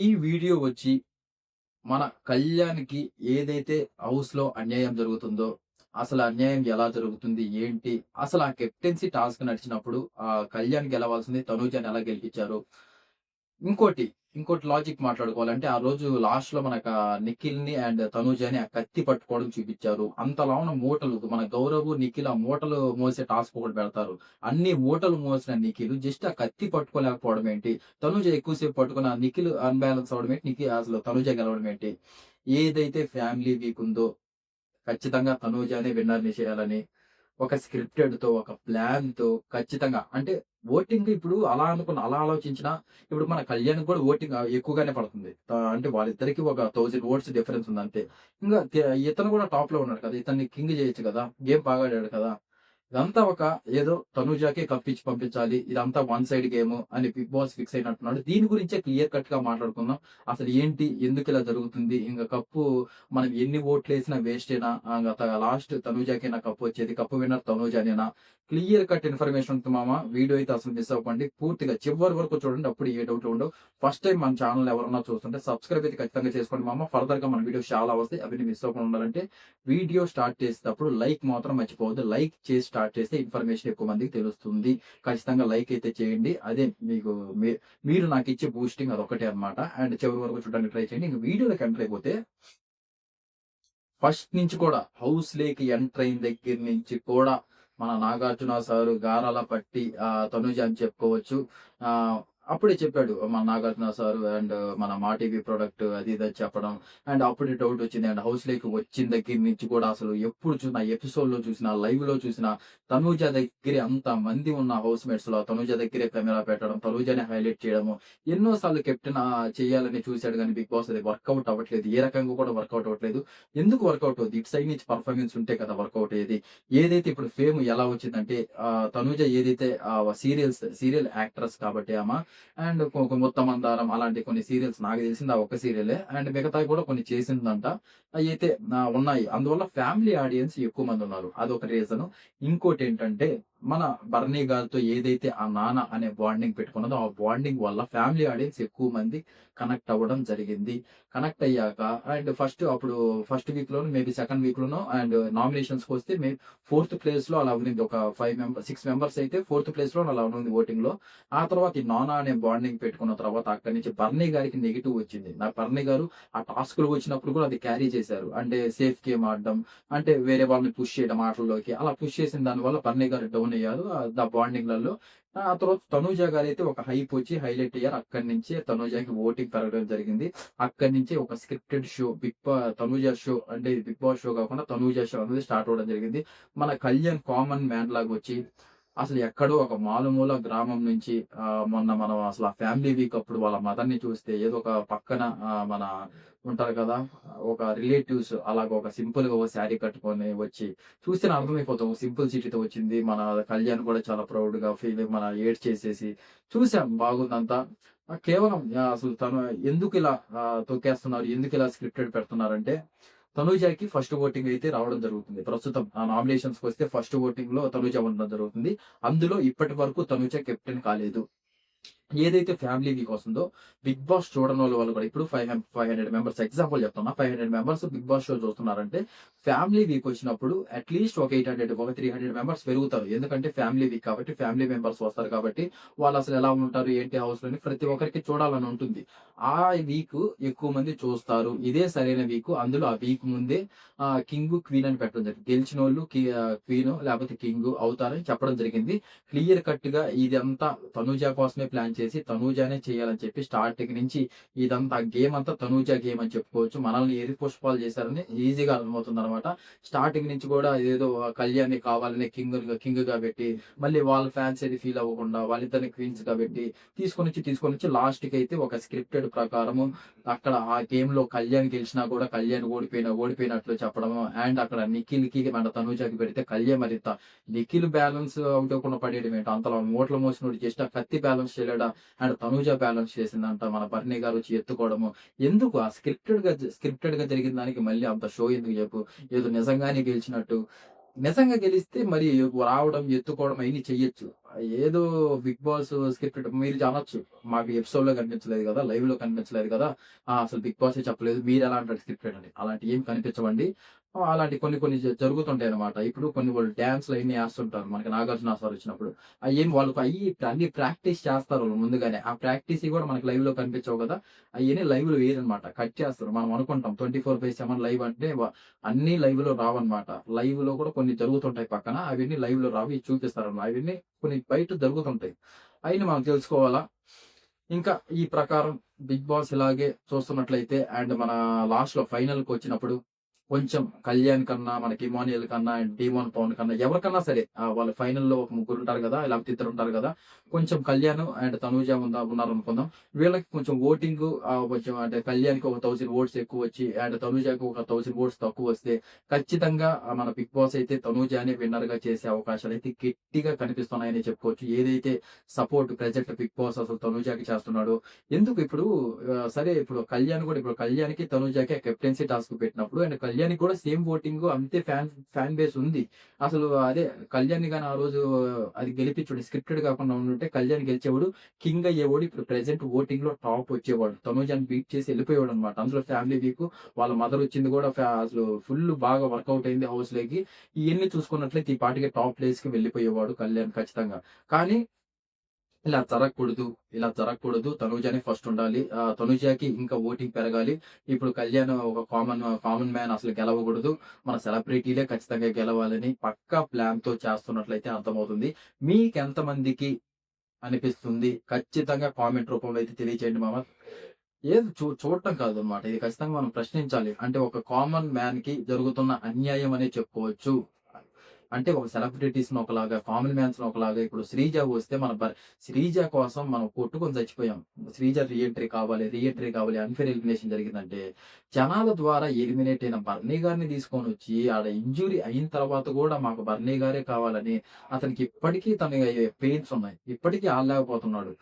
ఈ వీడియో వచ్చి మన కళ్యాణ్‌కి ఏదైతే హౌస్‌లో అన్యాయం జరుగుతుందో, అసలు అన్యాయం ఎలా జరుగుతుంది? ఏంటి? అసలు ఆ కెప్టెన్సీ టాస్క్ నడిచినప్పుడు కళ్యాణ్ గెలవాల్సింది తనూజని ఎలా గెలిపించారు? ఇంకోటి, ఇంకోటి లాజిక్ మాట్లాడుకోవాలంటే ఆ రోజు లాస్ట్‌లో మనకు నిఖిల్‌ని అండ్ తనూజని ఆ కత్తి పట్టుకోవడం చూపించారు. అంతలా ఉన్న మూటలు మన గౌరవ్, నిఖిల్ ఆ మూటలు మోసే టాస్క్ ఒకటి పెడతారు. అన్ని మూటలు మోసిన నిఖిల్ జస్ట్ ఆ కత్తి పట్టుకోలేకపోవడం ఏంటి? తనూజ ఎక్కువ సేపు పట్టుకున్న నిఖిల్ అన్‌బాలన్స్ అవ్వడం ఏంటి? అసలు తనూజ గెలవడం ఏంటి? ఏదైతే ఫ్యామిలీ వీక్ ఉందో ఖచ్చితంగా తనూజనే విన్నర్‌ని చేయాలని ఒక స్క్రిప్టెడ్‌తో, ఒక ప్లాన్‌తో ఖచ్చితంగా అంటే ఓటింగ్ ఇప్పుడు అలా అనుకున్న అలా ఆలోచించినా ఇప్పుడు మన కళ్యాణ్‌కి కూడా ఓటింగ్ ఎక్కువగానే పడుతుంది. అంటే వాళ్ళిద్దరికీ ఒక 1000 ఓట్స్ డిఫరెన్స్ ఉంది అంతే. ఇంగా ఇతను కూడా టాప్‌లో ఉన్నాడు కదా! ఇతన్ని కింగ్ చేయొచ్చు కదా! గేమ్ బాగా ఆడాడు కదా! ఇదంతా ఒక ఏదో తనూజాకే కప్పిచ్చి పంపించాలి. ఇదంతా వన్ సైడ్ గేము అని బిగ్ బాస్ ఫిక్స్ అయినట్టున్నాడు. దీని గురించే క్లియర్ కట్‌గా మాట్లాడుకుందాం. అసలు ఏంటి? ఎందుకిలా జరుగుతుంది? ఇంక కప్పు మనం ఎన్ని ఓట్లేసినా వేస్టేనా? లాస్ట్ తనూజాకేనా కప్పొచ్చేది? కప్పు విన్నర్ తనూజానేనా? క్లియర్ కట్ ఇన్ఫర్మేషన్ ఉంటుంది మామ. వీడియో అయితే అసలు మిస్ అవ్వకండి. పూర్తిగా చివరి వరకు చూడండి. అప్పుడు ఏ డౌట్లు ఉండవు. ఫస్ట్ టైమ్ మన ఛానెల్ ఎవరన్నా చూస్తుంటే సబ్స్క్రైబ్ అయితే ఖచ్చితంగా చేసుకోండి మామ. ఫర్దర్‌గా మన వీడియోస్ చాలా వస్తాయి. అవన్నీ మిస్ అవ్వకుండా ఉండాలంటే వీడియో స్టార్ట్ చేసేటప్పుడు లైక్ మాత్రం మర్చిపోవద్దు. లైక్ చేసి స్టార్ట్ చేస్తే ఇన్ఫర్మేషన్ ఎక్కువ మందికి తెలుస్తుంది. ఖచ్చితంగా లైక్ అయితే చేయండి. అదే మీకు మీ మీరు నాకిచ్చే బూస్టింగ్ అదొక్కటే అన్నమాట. అండ్ చివరి వరకు చూడడానికి ట్రై చేయండి. ఇంక వీడియోలోకి ఎంటర్ అయిపోతే ఫస్ట్ నుంచి కూడా హౌస్‌లోకి ఎంటర్ అయిన దగ్గర నుంచి కూడా మన నాగార్జున సారు గారాల పట్టి తనుజ అని చెప్పుకోవచ్చు. ఆహ్, అప్పుడే చెప్పాడు మన నాగార్జున సారు అండ్ మన మా టీవీ ప్రొడక్ట్ అది ఇది అని చెప్పడం. అండ్ అప్పుడే డౌట్ వచ్చింది. అండ్ హౌస్‌లోకి వచ్చిన దగ్గర నుంచి కూడా అసలు ఎప్పుడు చూసినా ఎపిసోడ్‌లో చూసినా, లైవ్‌లో చూసినా తనూజ దగ్గరే అంతమంది ఉన్న హౌస్‌మేట్స్‌లో తనూజ దగ్గరే కెమెరా పెట్టడం, తనూజనే హైలైట్ చేయడము. ఎన్నో సార్లు కెప్టెన్ చేయాలని చూసాడు గానీ బిగ్ బాస్ అది వర్కౌట్ అవ్వట్లేదు. ఏ రకంగా కూడా వర్కౌట్ అవ్వట్లేదు. ఎందుకు వర్కౌట్ అవుద్ది? ఇటు సైడ్ నుంచి పెర్ఫార్మెన్స్ ఉంటే కదా వర్కౌట్ అయ్యేది. ఏదైతే ఇప్పుడు ఫేమ్ ఎలా వచ్చిందంటే తనూజ ఏదైతే సీరియల్ యాక్ట్రెస్ కాబట్టి అండ్ ముత్తమందారం అలాంటి కొన్ని సీరియల్స్ నాకు తెలిసింది ఆ ఒక్క సీరియలే. అండ్ మిగతావి కూడా కొన్ని చేసిందంట. అయ్యయితే ఉన్నాయి. అందువల్ల ఫ్యామిలీ ఆడియన్స్ ఎక్కువ మంది ఉన్నారు. అదొక రీజను. ఇంకోటేంటంటే మన బర్నీ గారితో ఏదైతే ఆ నాన్న అనే బాండింగ్ పెట్టుకున్నదో ఆ బాండింగ్ వల్ల ఫ్యామిలీ ఆడియన్స్ ఎక్కువ మంది కనెక్ట్ అవ్వడం జరిగింది. కనెక్ట్ అయ్యాక అండ్ ఫస్ట్ వీక్‌లోనో మేబీ సెకండ్ వీక్‌లోనో అండ్ నామినేషన్స్‌కొస్తే ఫోర్త్ ప్లేస్‌లో అలా ఉండింది. ఒక 6 మెంబర్స్ అయితే ఫోర్త్ ప్లేస్‌లో అలా ఉంది ఓటింగ్‌లో. ఆ తర్వాత ఈ నాన్న అనే బాండింగ్ పెట్టుకున్న తర్వాత అక్కడి నుంచి బర్నీ గారికి నెగెటివ్ వచ్చింది. బర్నీ గారు ఆ టాస్క్‌లు వచ్చినప్పుడు కూడా అది క్యారీ చేశారు. అంటే సేఫ్ గేమ్ ఆడడం, అంటే వేరే వాళ్ళని పుష్ చేయడం ఆటల్లోకి. అలా పుష్ చేసిన దాని వల్ల బర్నీ గారు డౌన్ అయ్యారు. ఆ బాండింగ్‌లలో. ఆ తర్వాత తనూజ గారైతే ఒక హైప్ వచ్చి హైలైట్ అయ్యారు. అక్కడి నుంచే తనూజకి ఓటింగ్ పెరగడం జరిగింది. అక్కడి నుంచి ఒక స్క్రిప్టెడ్ షో తనూజ షో అంటే బిగ్ బాస్ షో కాకుండా తనూజ షో అనేది స్టార్ట్ అవ్వడం జరిగింది. మన కళ్యాణ్ కామన్ మ్యాన్ లాగా వచ్చి అసలు ఎక్కడో ఒక మారుమూల గ్రామం నుంచి మొన్న మనం అసలు ఆ ఫ్యామిలీ వీక్ అప్పుడు వాళ్ళ మదర్‌ని చూస్తే ఏదో ఒక పక్కన మన ఉంటారు కదా! ఒక రిలేటివ్స్ అలాగ ఒక సింపుల్‌గా ఒక శారీ కట్టుకొని వచ్చి చూస్తేనే అర్థమైపోతాం. సింపుల్ సిటీతో వచ్చింది. మన కళ్యాణ్ కూడా చాలా ప్రౌడ్‌గా ఫీల్ మన ఏడ్చేసేసి చూసాం బాగుందంతా. కేవలం అసలు తను ఎందుకిలా తొక్కేస్తున్నారు? ఎందుకిలా స్క్రిప్టెడ్ పెడుతున్నారంటే, తనూజకి ఫస్ట్ ఓటింగ్ అయితే రావడం జరుగుతుంది. ప్రస్తుతం ఆ నామినేషన్స్‌కొస్తే ఫస్ట్ ఓటింగ్‌లో తనూజ ఉండడం జరుగుతుంది. అందులో ఇప్పటి వరకు తనూజ కెప్టెన్ కాలేదు. ఏదైతే ఫ్యామిలీ వీక్ వస్తుందో, బిగ్ బాస్ చూడనోళ్ళ వాళ్ళు కూడా ఇప్పుడు 500 మెంబర్స్ ఎగ్జాంపుల్ చెప్తున్నా. 500 మెంబర్స్ బిగ్ బాస్ షో చూస్తున్నారంటే, ఫ్యామిలీ వీక్ వచ్చినప్పుడు అట్‌లీస్ట్ ఒక 800 ఒక 300 మెంబర్స్ పెరుగుతారు. ఎందుకంటే ఫ్యామిలీ వీక్ కాబట్టి, ఫ్యామిలీ మెంబర్స్ వస్తారు కాబట్టి, వాళ్ళసలు ఎలా ఉంటారు, ఏంటి హౌస్‌లోని ప్రతి ఒక్కరికి చూడాలని ఉంటుంది. ఆ వీకు ఎక్కువ మంది చూస్తారు. ఇదే సరైన వీకు. అందులో ఆ వీక్ ముందే కింగు, క్వీన్ అని పెట్టడం జరిగింది. గెలిచినోళ్ళు క్వీను లేకపోతే కింగు అవుతారని చెప్పడం జరిగింది. క్లియర్ కట్‌గా ఇదంతా తనూజ కోసమే ప్లాన్ చేసి, తనూజనే చేయాలని చెప్పి స్టార్టింగ్ నుంచి ఇదంతా గేమ్ అంతా తనూజ గేమ్ అని చెప్పుకోవచ్చు. మనల్ని ఎరిపుష్పాలు చేశారని ఈజీగా అర్థమవుతుందనమాట. స్టార్టింగ్ నుంచి కూడా ఇదేదో కళ్యాణ్‌ని కావాలనే కింగ్‌గా పెట్టి, మళ్ళీ వాళ్ళ ఫ్యాన్స్ ఏది ఫీల్ అవ్వకుండా వాళ్ళిద్దరిని క్వీన్స్‌గా పెట్టి తీసుకొనొచ్చి లాస్ట్‌కైతే ఒక స్క్రిప్టెడ్ ప్రకారము అక్కడ ఆ గేమ్‌లో కళ్యాణ్ గెలిచినా కూడా కళ్యాణ్ ఓడిపోయినట్లు చెప్పడము. అండ్ అక్కడ నిఖిల్‌కి మన తనూజకి పెడితే కళ్యాణ్ మరింత నిఖిల్ బ్యాలెన్స్ ఔట్ అవ్వకుండా పడేయడం ఏంటి? అంతలా మూటలు మోసినోడు జస్ట్ ఆ కత్తి బ్యాలెన్స్ చేయలేడా? అండ్ తనూజ బ్యాలెన్స్ చేసిందంట. మన బర్నీ గారు వచ్చి ఎత్తుకోవడము. ఎందుకు ఆ స్క్రిప్టెడ్‌గా జరిగిన దానికి మళ్ళీ అంత షో ఎందుకు చెప్పు? ఏదో నిజంగానే గెలిచినట్టు. నిజంగా గెలిస్తే మరి రావడం, ఎత్తుకోవడం అయన్నీ చెయ్యొచ్చు. ఏదో 'బిగ్ బాస్' స్క్రిప్టెడ్ మీరు అనొచ్చు. మాకు ఎపిసోడ్‌లో కనిపించలేదు గదా! లైవ్‌లో కనిపించలేదు గదా! అసలు 'బిగ్ బాసే' చెప్పలేదు. మీరెలా అంటారు స్క్రిప్టెడ్ అని. అలాంటియేమి కనిపించవండి. అలాంటి కొన్ని కొన్ని జరుగుతుంటాయన్నమాట. ఇప్పుడు కొన్ని వాళ్ళు డాన్స్‌లు అయన్నీ ఏస్తుంటారు. మనకి 'నాగార్జున సార్' వచ్చినప్పుడు. వాళ్ళకి అన్ని ప్రాక్టీస్ చేస్తారు వాళ్ళు ముందుగానే. ఆ ప్రాక్టీస్‌యి గూడా మనకి లైవ్‌లో కనిపించవు గదా! అయన్నీ లైవ్‌లో వేయరన్నమాట. కట్ చేస్తారు. మనం అనుకుంటాం 24/7 లైవ్ అంటే అన్నీ లైవ్‌లో రావన్నమాట. లైవ్‌లో కూడా కొన్ని జరుగుతుంటాయి పక్కన. అవన్నీ లైవ్‌లో రావు. ఇవి చూపిస్తారన్నమాట. అవన్నీ కొన్ని బయట జరుగుతుంటాయి. అయన్నీ మనం తెలుసుకోవాలా. ఇంకా ఈ ప్రకారం 'బిగ్ బాస్' ఇలాగే చూస్తున్నట్లయితే అండ్ మన లాస్ట్‌లో ఫైనల్‌కొచ్చినప్పుడు కొంచెం కళ్యాణ్ కన్నా, మనకి ఇమాన్యుయల్ కన్నా, అండ్ డీమోన్ పవన్ కన్నా ఎవరికన్నా సరే వాళ్ళు ఫైనల్‌లో ఒక ముగ్గురుంటారు గదా! లేకపోతే ఇద్దరుంటారు గదా! కొంచెం కళ్యాణ్ అండ్ తనూజ ఉన్నారనుకుందాం. వీళ్ళకి కొంచెం ఓటింగు కొంచెం అంటే కళ్యాణ్‌కి ఒక 1000 ఓట్స్ ఎక్కువొచ్చి అండ్ తనూజకి ఒక 1000 ఓట్స్ తక్కువొస్తే ఖచ్చితంగా మన 'బిగ్ బాస్' అయితే తనూజానే విన్నర్‌గా చేసే అవకాశాలైతే గట్టిగా కనిపిస్తున్నాయని చెప్పుకోవచ్చు. ఏదైతే సపోర్ట్ ప్రెజెంట్ 'బిగ్ బాస్' అసలు తనూజాకి చేస్తున్నాడో ఎందుకు ఇప్పుడు సరే ఇప్పుడు కళ్యాణ్ కూడా ఇప్పుడు కళ్యాణ్‌కి, తనూజకి కెప్టెన్సీ టాస్క్ పెట్టినప్పుడు అండ్ కళ్యాణ్‌కి కూడా సేమ్ ఓటింగ్ అంతే ఫ్యాన్ బేస్ ఉంది. అసలు అదే కళ్యాణ్‌ని గాని ఆ రోజు అది గెలిపించుంటే స్క్రిప్టెడ్ కాకుండా ఉండుంటే కళ్యాణ్ గెలిచేవాడు. కింగ్ అయ్యేవాడు. ఇప్పుడు ప్రెజెంట్ ఓటింగ్‌లో టాప్ వచ్చేవాడు. తనూజని బీట్ చేసి వెళ్ళిపోయేవాడన్నమాట. అందులో ఫ్యామిలీ వీక్ వాళ్ళ మదర్ వచ్చింది కూడా అసలు ఫుల్ బాగా వర్కౌట్ అయింది హౌస్‌లోకి. ఇయన్నీ చూసుకున్నట్లయితే ఈ పాటికి టాప్ ప్లేస్‌కి వెళ్ళిపోయేవాడు కళ్యాణ్ ఖచ్చితంగా. కానీ ఇలా జరగకూడదు. ఇలా జరగకూడదు. తనూజనే ఫస్ట్ ఉండాలి. తనూజకి ఇంకా ఓటింగ్ పెరగాలి. ఇప్పుడు కళ్యాణ్ ఒక కామన్ మ్యాన్ అసలు గెలవకూడదు. మన సెలబ్రిటీలే ఖచ్చితంగా గెలవాలని పక్కా ప్లాన్‌తో చేస్తున్నట్లయితే అర్థమవుతుంది. మీకెంతమందికి అనిపిస్తుంది? ఖచ్చితంగా కామెంట్ రూపంలో అయితే తెలియచేయండి మామ. ఏది చూడటం కాదనమాట. ఇది ఖచ్చితంగా మనం ప్రశ్నించాలి. అంటే ఒక కామన్ మ్యాన్‌కి జరుగుతున్న అన్యాయం అనే చెప్పుకోవచ్చు. అంటే ఒక సెలబ్రిటీస్‌ని ఒకలాగా, కామన్ మ్యాన్స్‌ని ఒకలాగా ఇప్పుడు 'శ్రీజ' వస్తే మన 'శ్రీజ' కోసం మనం కొట్టుకొని చచ్చిపోయాం. 'శ్రీజ' రీ ఎంట్రీ కావాలి, అన్‌ఫెయిర్ ఎలిమినేషన్ జరిగిందంటే, జనాల ద్వారా ఎలిమినేట్ అయిన బర్నీ గారిని తీసుకొనొచ్చి, ఆడ ఇంజ్యూరీ అయిన తర్వాత గూడా మాకు బర్నీ గారే కావాలని, అతనికి ఇప్పటికీ పెయిన్స్ ఉన్నాయి. ఇప్పటికీ ఆడలేకపోతున్నాడు.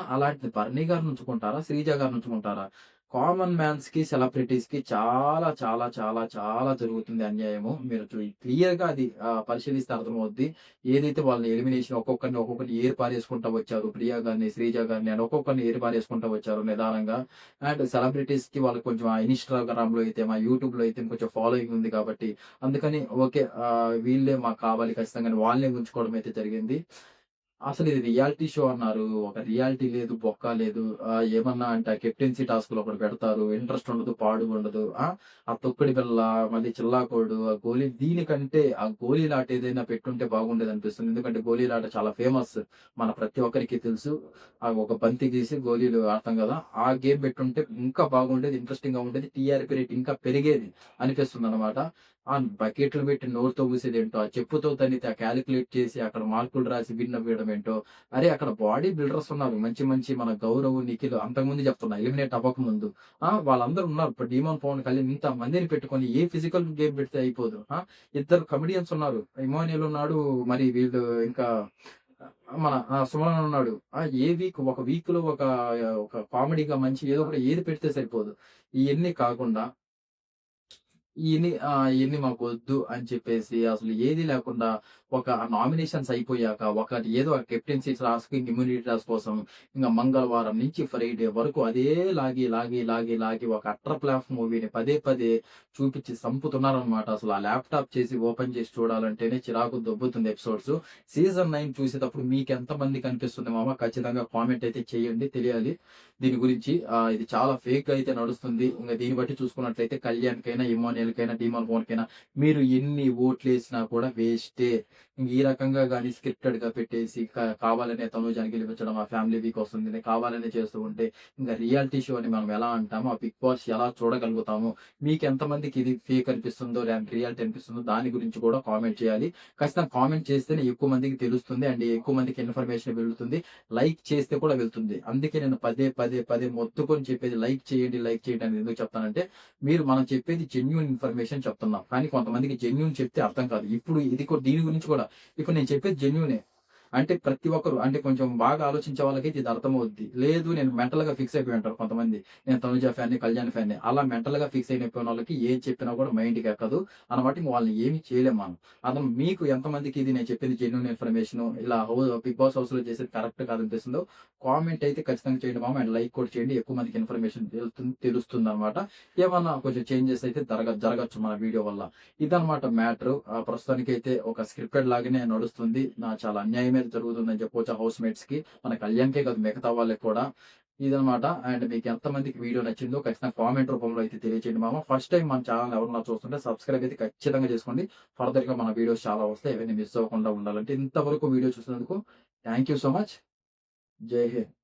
అలాంటిది బర్నీ గారిని ఉంచుకుంటారా? 'శ్రీజ' గారిని ఉంచుకుంటారా? కామన్ మ్యాన్స్‌కి, సెలబ్రిటీస్‌కి చాలా, చాలా, చాలా, చాలా జరుగుతుంది అన్యాయము. మీరు క్లియర్‌గా అది పరిశీలిస్తే అర్థమవుద్ది. ఏదైతే వాళ్ళని ఎలిమినేషన్ ఒక్కొక్కరిని ఏరి పారేసుకుంటా వచ్చారు. 'ప్రియా' గారిని, 'శ్రీజ' గారిని అండ్ ఒక్కొక్కరిని ఏరి పారేసుకుంటా వచ్చారు నిదానంగా. అండ్ సెలబ్రిటీస్‌కి వాళ్ళకి కొంచెం ఇన్‌స్టాగ్రామ్‌లో అయితే, యూట్యూబ్‌లో అయితే కొంచెం ఫాలోయింగ్ ఉంది కాబట్టి, అందుకని ఓకే. వీళ్ళే మాకు కావాలి ఖచ్చితంగా అని వాళ్ళనే ఉంచుకోవడం అయితే జరిగింది. అసలు ఇది రియాలిటీ షో అన్నారు. ఒక రియాలిటీ లేదు, బొక్క లేదు. ఏమన్నా అంటే ఆ కెప్టెన్సీ టాస్క్‌లు ఒకటి పెడతారు. ఇంట్రెస్ట్ ఉండదు, పాడు ఉండదు. ఆ తొక్కుడు బిళ్ళ, మళ్ళీ చిల్లాకోడు, ఆ గోలీ దీనికంటే ఆ గోలీలాట ఏదైనా పెట్టుంటే బాగుండేదనిపిస్తుంది. ఎందుకంటే గోలీలాట చాలా ఫేమస్. మన ప్రతి ఒక్కరికి తెలుసు. ఒక బంతి గీసి గోలీలు ఆడతాం గదా! ఆ గేమ్ పెట్టుంటే ఇంకా బాగుండేది. ఇంట్రెస్టింగ్‌గా ఉండేది. టీఆర్‌పీ రేట్ ఇంకా పెరిగేది అనిపిస్తుందనమాట. బకెట్లు పెట్టి నోరుతో ఊసేదేంటో, ఆ చెప్పుతో తన్నితే ఆ కాలిక్యులేట్ చేసి అక్కడ మార్కులు రాసి విన్ అవ్వడం ఏంటో. అరే! అక్కడ బాడీ బిల్డర్స్ ఉన్నారు. మంచి మంచి మన 'గౌరవ్', 'నిఖిల్' అంతకుముందు చెప్తున్నా ఎలిమినేట్ అవ్వకముందు. వాళ్ళందరూ ఉన్నారు. ఇప్పుడు 'డీమోన్ పవన్ కళ్యాణ్' ఇంతమందిని పెట్టుకొని ఏ ఫిజికల్ గేమ్ పెడితే అయిపోదు. ఇద్దరు కమెడియన్స్ ఉన్నారు. 'ఇమాన్యుయల్' ఉన్నాడు. మరి వీళ్ళు ఇంకా మన 'సుమన్' ఉన్నాడు. ఏ వీక్ ఒక వీక్‌లో ఒక కామెడీగా మంచి ఏదో ఒకటి ఏది పెడితే సరిపోదు. ఇయన్నీ కాకుండా ఇయన్నీ మాకొద్దు అని చెప్పేసి అసలు ఏది లేకుండా ఒక నామినేషన్స్ అయిపోయాక ఒకటి ఏదో కెప్టెన్సీ టాస్క్, ఇమ్యూనిటీ టాస్క్ కోసం ఇంక మంగళవారం నుంచి ఫ్రైడే వరకు అదే లాగి ఒక అట్టర్ ఫ్లాప్ మూవీని పదే పదే చూపించి సంపుతున్నారనమాట. అసలు ఆ ల్యాప్‌టాప్ చేసి ఓపెన్ చేసి చూడాలంటేనే చిరాకు దొబ్బుతుంది ఎపిసోడ్స్. సీజన్ 9 చూసేటప్పుడు మీకెంతమందికి అనిపిస్తుంది మామ? ఖచ్చితంగా కామెంట్ అయితే చేయండి తెలియాలి. దీని గురించి ఇది చాలా ఫేక్‌గా అయితే నడుస్తుంది. ఇంక దీన్ని బట్టి చూసుకున్నట్లయితే కళ్యాణ్‌కైనా, ఇమ్మాన్యుయల్‌కైనా, డీమోన్ పవన్‌కైనా మీరు ఎన్ని ఓట్లేసినా కూడా వేస్టే. ఇంక ఈ రకంగా గాని స్క్రిప్టెడ్‌గా పెట్టేసి కావాలనే తనూజని గెలిపించడం, ఆ ఫ్యామిలీ వీక్ వస్తుంది. కావాలనే చేస్తూ ఉంటే ఇంక రియాలిటీ షో అని మనం ఎలా అంటామో, ఆ 'బిగ్ బాస్' ఎలా చూడగలుగుతాము? మీకెంతమందికి ఇది ఫేక్ అనిపిస్తుందో, లేదంటే రియాలిటీ అనిపిస్తుందో దాని గురించి కూడా కామెంట్ చేయాలి. ఖచ్చితంగా కామెంట్ చేస్తేనే ఎక్కువ మందికి తెలుస్తుంది. అండ్ ఎక్కువ మందికి ఇన్ఫర్మేషన్ వెళ్తుంది. లైక్ చేస్తే కూడా వెళ్తుంది. అందుకే నేను పదే మొత్తుకొని చెప్పేది లైక్ చేయండి అని ఎందుకు చెప్తానంటే, మనం చెప్పేది జెన్యూన్ ఇన్ఫర్మేషన్ చెప్తున్నాం. కానీ కొంతమందికి జెన్యూన్ చెప్తే అర్థం కాదు. ఇప్పుడు ఇది దీని గురించి కూడా ఇప్పుడు నేను చెప్పేది జెన్యూనే. అంటే ప్రతి ఒక్కరు అంటే కొంచెం బాగా ఆలోచించే వాళ్ళకైతే ఇది అర్థమవుద్ది. లేదు నేను మెంటల్‌గా ఫిక్స్ అయిపోయి ఉంటారు కొంతమంది. నేను తనుజ ఫ్యాన్‌ని, కళ్యాణ్ ఫ్యాన్‌ని. అలా మెంటల్‌గా ఫిక్స్ అయిపోయినోళ్ళకి ఏది చెప్పినా కూడా మైండ్‌కెక్కదు. అన్నమాట ఇంక వాళ్ళని ఏమి చేయలేం మనం. అతను మీకు ఎంతమందికి ఇది నేను చెప్పేది జెన్యూన్ ఇన్ఫర్మేషను ఇలా బిగ్ బాస్ హౌస్‌లో చేసేది కరెక్ట్ కాదనిపిస్తుందో కామెంట్ అయితే ఖచ్చితంగా చేయండి మామ. అండ్ లైక్ కూడా చేయండి. ఎక్కువ మందికి ఇన్ఫర్మేషన్ తెలుస్తుందనమాట. ఏమన్నా కొంచెం చేంజెస్ అయితే జరగొచ్చు మన వీడియో వల్ల. ఇదనమాట మ్యాటరు. ప్రస్తుతానికైతే ఒక స్క్రిప్టెడ్ లాగానే నడుస్తుంది. చాలా అన్యాయమే జరుగుతుందని చెప్పొచ్చు హౌస్ మేట్స్‌కి. మన కళ్యాణ్‌కే కాదు మిగతా వాళ్ళకి కూడా. ఇదనమాట. అండ్ మీకు ఎంతమందికి వీడియో నచ్చిందో ఖచ్చితంగా కామెంట్ రూపంలో అయితే తెలియజేయండి మామ. ఫస్ట్ టైమ్ మన ఛానెల్‌ని ఎవరన్నా చూస్తుంటే సబ్స్క్రైబ్ అయితే ఖచ్చితంగా చేసుకోండి. ఫర్దర్‌గా మన వీడియోస్ చాలా వస్తాయి. అవన్నీ మిస్ అవ్వకుండా ఉండాలంటే ఇంతవరకు వీడియో చూసినందుకు థాంక్ యూ సో మచ్. జై హింద్.